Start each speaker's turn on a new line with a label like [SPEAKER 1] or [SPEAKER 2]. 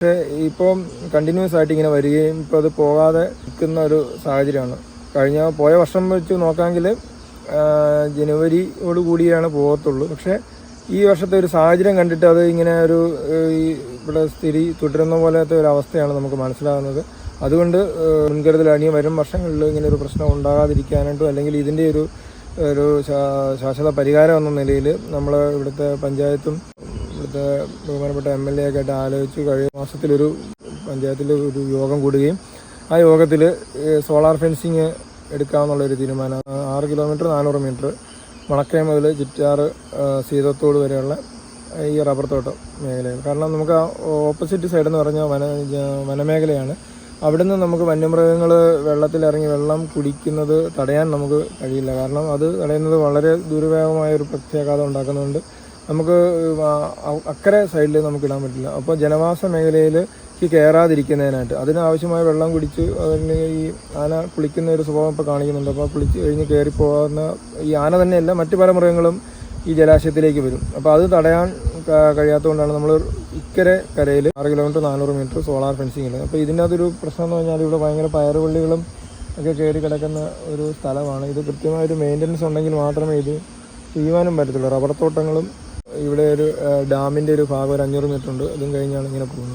[SPEAKER 1] പക്ഷേ ഇപ്പം കണ്ടിന്യൂസ് ആയിട്ട് ഇങ്ങനെ വരികയും ഇപ്പോൾ അത് പോകാതെ നിൽക്കുന്ന ഒരു സാഹചര്യമാണ്. പോയ വർഷം വെച്ച് നോക്കാമെങ്കിൽ ജനുവരിയോട് കൂടിയാണ് പോകത്തുള്ളൂ. പക്ഷേ ഈ വർഷത്തെ ഒരു സാഹചര്യം കണ്ടിട്ട് അത് ഇങ്ങനെ ഇവിടെ സ്ഥിതി തുടരുന്ന പോലത്തെ ഒരു അവസ്ഥയാണ് നമുക്ക് മനസ്സിലാകുന്നത്. അതുകൊണ്ട് മുൻകരുതൽ വരും വർഷങ്ങളിൽ ഇങ്ങനെ ഒരു പ്രശ്നം ഉണ്ടാകാതിരിക്കാനായിട്ടും അല്ലെങ്കിൽ ഇതിൻ്റെ ഒരു ശാശ്വത പരിഹാരം എന്ന നിലയിൽ നമ്മൾ ഇവിടുത്തെ പഞ്ചായത്തും ഇവിടുത്തെ ബഹുമാനപ്പെട്ട MLA ഒക്കെ ആയിട്ട് ആലോചിച്ച് കഴിഞ്ഞ മാസത്തിലൊരു പഞ്ചായത്തിൽ ഒരു യോഗം കൂടുകയും ആ യോഗത്തിൽ സോളാർ ഫെൻസിങ് എടുക്കാമെന്നുള്ളൊരു തീരുമാനം. 6 കിലോമീറ്റർ 400 മീറ്റർ മണക്കയം മുതൽ ചിറ്റാറ് സീതത്തോട് വരെയുള്ള ഈ റബ്ബർ തോട്ടം മേഖലയാണ്. കാരണം നമുക്ക് ഓപ്പോസിറ്റ് സൈഡ് എന്ന് പറഞ്ഞാൽ വനമേഖലയാണ്. അവിടുന്ന് നമുക്ക് വന്യമൃഗങ്ങൾ വെള്ളത്തിലിറങ്ങി വെള്ളം കുടിക്കുന്നത് തടയാൻ നമുക്ക് കഴിയില്ല. കാരണം അത് തടയുന്നത് വളരെ ദുർവ്യാപകമായ ഒരു പ്രത്യാഘാതം ഉണ്ടാക്കുന്നതുകൊണ്ട് നമുക്ക് അക്കരെ സൈഡിൽ നമുക്ക് ഇടാൻ പറ്റില്ല. അപ്പോൾ ജനവാസ മേഖലയിൽ കയറാതിരിക്കുന്നതിനായിട്ട് അതിനാവശ്യമായ വെള്ളം കുടിച്ച് അതിന് ഈ ആന കുളിക്കുന്ന ഒരു സ്വഭാവം ഇപ്പോൾ കാണിക്കുന്നുണ്ട്. അപ്പോൾ കുളിച്ച് കഴിഞ്ഞ് കയറിപ്പോകുന്ന ഈ ആന തന്നെയല്ല മറ്റു പല മൃഗങ്ങളും ഈ ജലാശയത്തിലേക്ക് വരും. അപ്പോൾ അത് തടയാൻ കഴിയാത്തതുകൊണ്ടാണ് നമ്മൾ കരയിൽ 6 കിലോമീറ്റർ 400 മീറ്റർ സോളാർ ഫെൻസിങ് ഇടുന്നത്. അപ്പോൾ ഇതിനകത്തൊരു പ്രശ്നം എന്ന് പറഞ്ഞാൽ ഇവിടെ ഭയങ്കര പയറുവള്ളികളും ഒക്കെ കയറി കിടക്കുന്ന ഒരു സ്ഥലമാണ്. ഇത് കൃത്യമായൊരു മെയിൻ്റനൻസ് ഉണ്ടെങ്കിൽ മാത്രമേ ഇത് ചെയ്യുവാനും പറ്റത്തുള്ളൂ. റബ്ബർ തോട്ടങ്ങളും ഇവിടെ ഒരു ഡാമിൻ്റെ ഒരു ഭാഗം ഒരു 500 മീറ്റർ ഉണ്ട്. അതും കഴിഞ്ഞാണ് ഇങ്ങനെ പോകുന്നത്.